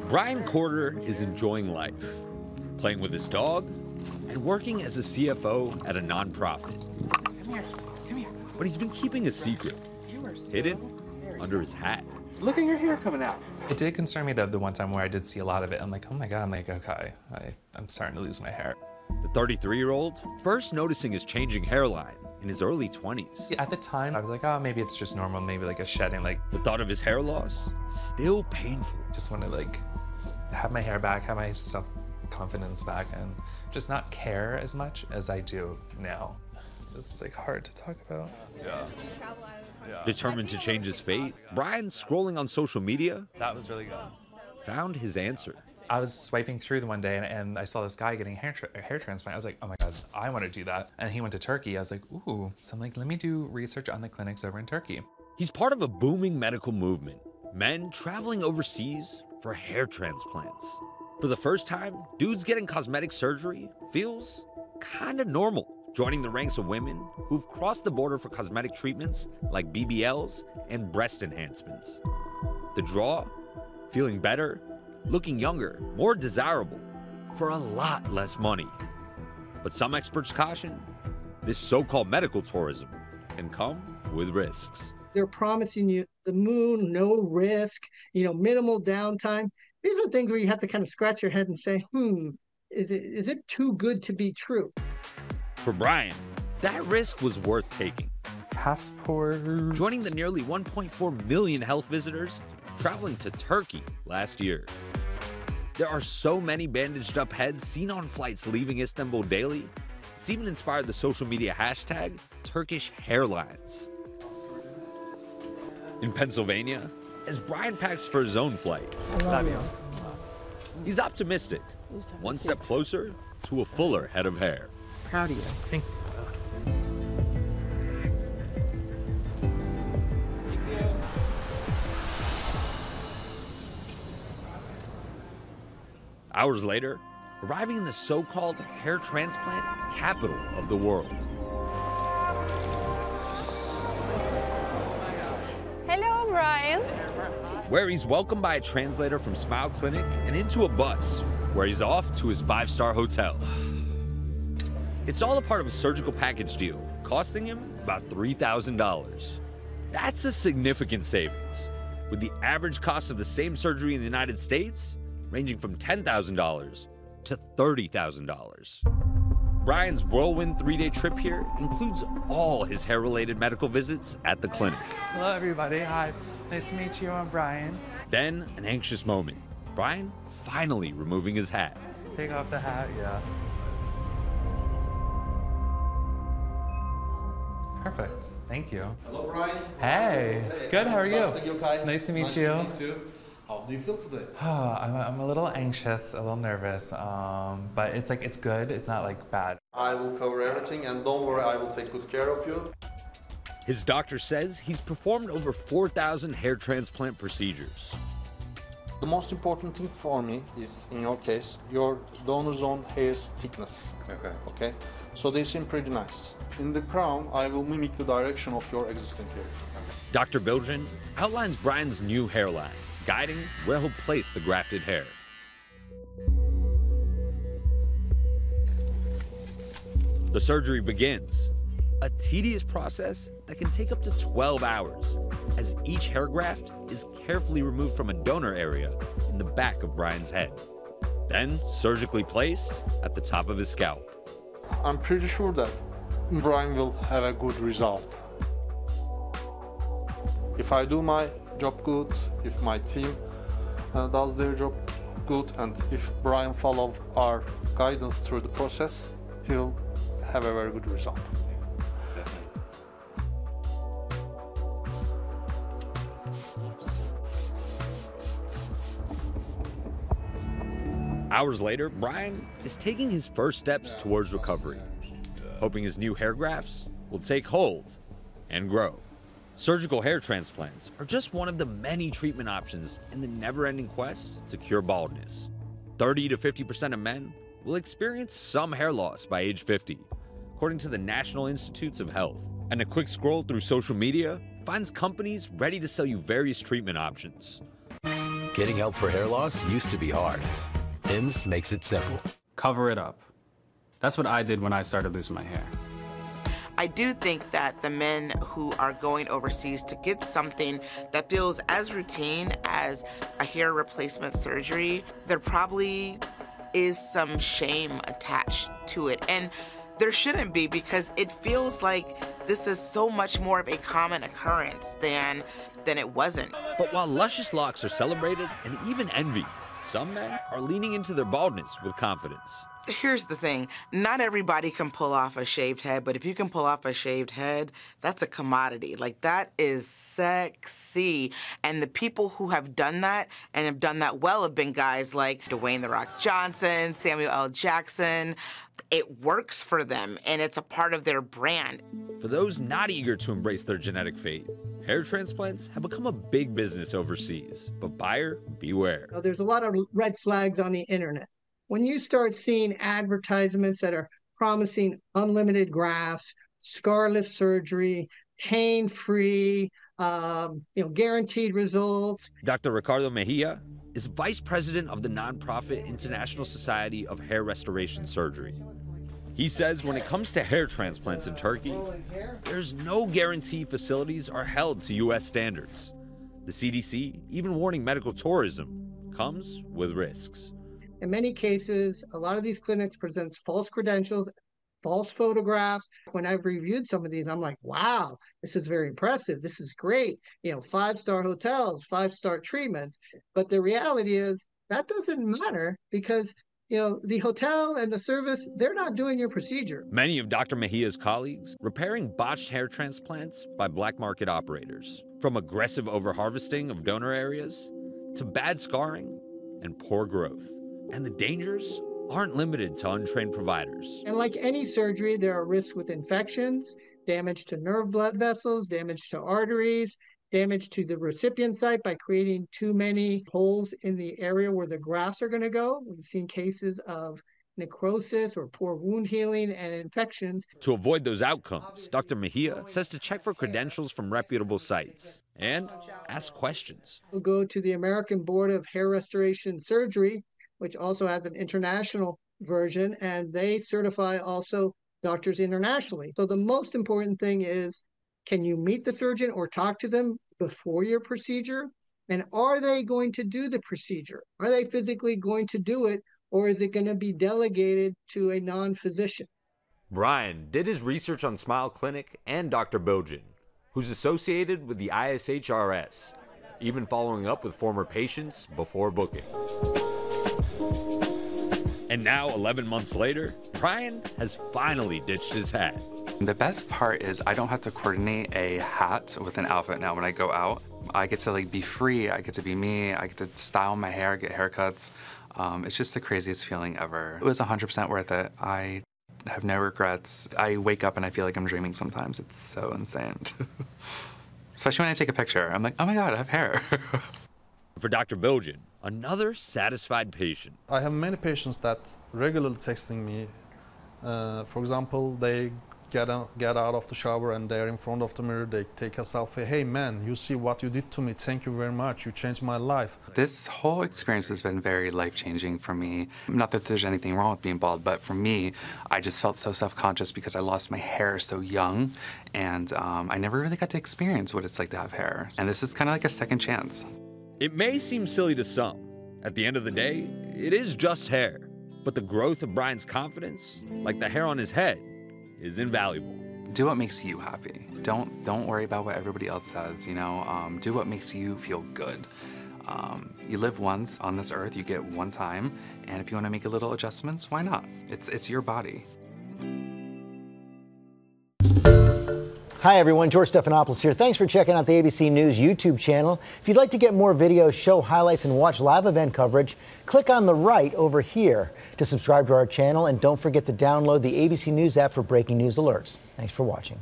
Brian Corder is enjoying life, playing with his dog, and working as a CFO at a nonprofit. Come here. But he's been keeping a secret, hidden under his hat. Look at your hair coming out. It did concern me the one time where I did see a lot of it. I'm like, oh my God, okay, I'm starting to lose my hair. The 33-year-old first noticing his changing hairline in his early 20s. At the time, I was like, oh, maybe it's just normal, maybe like a shedding. Like, the thought of his hair loss, still painful. Just want to like have my hair back, have my self-confidence back, and just not care as much as I do now. It's like hard to talk about. Yeah. Determined to change his fate, Brian, scrolling on social media, That was really good. found his answer. I was swiping through the one day and I saw this guy getting a hair transplant. I was like, oh my God, I want to do that. And he went to Turkey. I was like, ooh. So I'm like, let me do research on the clinics over in Turkey. He's part of a booming medical movement. Men traveling overseas for hair transplants. For the first time, dudes getting cosmetic surgery feels kind of normal, joining the ranks of women who've crossed the border for cosmetic treatments like BBLs and breast enhancements. The draw? Feeling better, looking younger, more desirable, for a lot less money. But some experts caution, this so-called medical tourism can come with risks. They're promising you the moon, no risk, minimal downtime. These are things where you have to kind of scratch your head and say, is it too good to be true? For Brian, that risk was worth taking. Passport. Joining the nearly 1.4 million health visitors traveling to Turkey last year. There are so many bandaged up heads seen on flights leaving Istanbul daily, it's even inspired the social media hashtag Turkish Hairlines. In Pennsylvania, as Brian packs for his own flight, he's optimistic, one step closer to a fuller head of hair. Proud of you. Thanks. Hours later, arriving in the so-called hair transplant capital of the world. Hello, Brian. Where he's welcomed by a translator from Smile Clinic and into a bus, where he's off to his 5-star hotel. It's all a part of a surgical package deal, costing him about $3,000. That's a significant savings, with the average cost of the same surgery in the United States ranging from $10,000 to $30,000. Brian's whirlwind 3-day trip here includes all his hair-related medical visits at the clinic. Hello, everybody. Hi. Nice to meet you. I'm Brian. Then, an anxious moment. Brian finally removing his hat. Take off the hat, yeah. Perfect. Thank you. Hello, Brian. Hey. Good. How are you? Nice to meet you. How do you feel today? I'm a little anxious, a little nervous, but it's good. It's not like bad. I will cover everything, and don't worry, I will take good care of you. His doctor says he's performed over 4,000 hair transplant procedures. The most important thing for me is, in your case, your donor zone hair's thickness. Okay? So they seem pretty nice. In the crown, I will mimic the direction of your existing hair. Dr. Bilgen outlines Brian's new hairline, guiding where he'll place the grafted hair. The surgery begins, a tedious process that can take up to 12 hours, as each hair graft is carefully removed from a donor area in the back of Brian's head, then surgically placed at the top of his scalp. I'm pretty sure that Brian will have a good result. If I do my job good, if my team does their job good, and if Brian follows our guidance through the process, he'll have a very good result. Hours later, Brian is taking his first steps towards recovery, hoping his new hair grafts will take hold and grow. Surgical hair transplants are just one of the many treatment options in the never-ending quest to cure baldness. 30 to 50% of men will experience some hair loss by age 50, according to the National Institutes of Health. And a quick scroll through social media finds companies ready to sell you various treatment options, Getting help for hair loss used to be hard. Hims makes it simple. Cover it up. That's what I did when I started losing my hair. I do think that the men who are going overseas to get something that feels as routine as a hair replacement surgery, there probably is some shame attached to it. And there shouldn't be, because it feels like this is so much more of a common occurrence than it wasn't. But while luscious locks are celebrated and even envied, some men are leaning into their baldness with confidence. Here's the thing, not everybody can pull off a shaved head, but if you can pull off a shaved head, that's a commodity. Like, that is sexy. And the people who have done that and have done that well have been guys like Dwayne "The Rock" Johnson, Samuel L. Jackson. It works for them, and it's a part of their brand. For those not eager to embrace their genetic fate, hair transplants have become a big business overseas, but buyer beware. There's a lot of red flags on the internet. When you start seeing advertisements that are promising unlimited grafts, scarless surgery, pain-free, guaranteed results. Dr. Ricardo Mejia is vice president of the nonprofit International Society of Hair Restoration Surgery. He says when it comes to hair transplants in Turkey, there's no guarantee facilities are held to U.S. standards. The CDC even warning medical tourism comes with risks. In many cases, a lot of these clinics present false credentials, false photographs. When I've reviewed some of these, I'm like, wow, this is very impressive. This is great. 5-star hotels, 5-star treatments. But the reality is that doesn't matter because, the hotel and the service, they're not doing your procedure. Many of Dr. Mejia's colleagues repairing botched hair transplants by black market operators, from aggressive overharvesting of donor areas to bad scarring and poor growth. And the dangers aren't limited to untrained providers. And like any surgery, there are risks with infections, damage to nerve blood vessels, damage to arteries, damage to the recipient site by creating too many holes in the area where the grafts are going to go. We've seen cases of necrosis or poor wound healing and infections. To avoid those outcomes, Dr. Mejia says to check for credentials from reputable sites and ask questions. We'll go to the American Board of Hair Restoration Surgery, which also has an international version, and they certify also doctors internationally. So the most important thing is, can you meet the surgeon or talk to them before your procedure? And are they going to do the procedure? Are they physically going to do it, or is it going to be delegated to a non-physician? Brian did his research on Smile Clinic and Dr. Bilgin, who's associated with the ISHRS, even following up with former patients before booking. And now, 11 months later, Brian has finally ditched his hat. The best part is I don't have to coordinate a hat with an outfit now when I go out. I get to be free, I get to be me, I get to style my hair, get haircuts. It's just the craziest feeling ever. It was 100% worth it. I have no regrets. I wake up and I feel like I'm dreaming sometimes. It's so insane. Especially when I take a picture. I'm like, oh my God, I have hair. For Dr. Bilgin, another satisfied patient. I have many patients that regularly texting me. For example, they get out of the shower and they're in front of the mirror, they take a selfie. Hey man, you see what you did to me, thank you very much, you changed my life. This whole experience has been very life-changing for me. Not that there's anything wrong with being bald, but for me, I just felt so self-conscious because I lost my hair so young, and I never really got to experience what it's like to have hair. And this is kind of like a second chance. It may seem silly to some. At the end of the day, it is just hair. But the growth of Brian's confidence, like the hair on his head, is invaluable. Do what makes you happy. Don't worry about what everybody else says, do what makes you feel good. You live once on this earth, you get one time, and if you want to make a little adjustments, why not? It's your body. Hi everyone, George Stephanopoulos here. Thanks for checking out the ABC News YouTube channel. If you'd like to get more videos, show highlights, and watch live event coverage, click on the right over here to subscribe to our channel, and don't forget to download the ABC News app for breaking news alerts. Thanks for watching.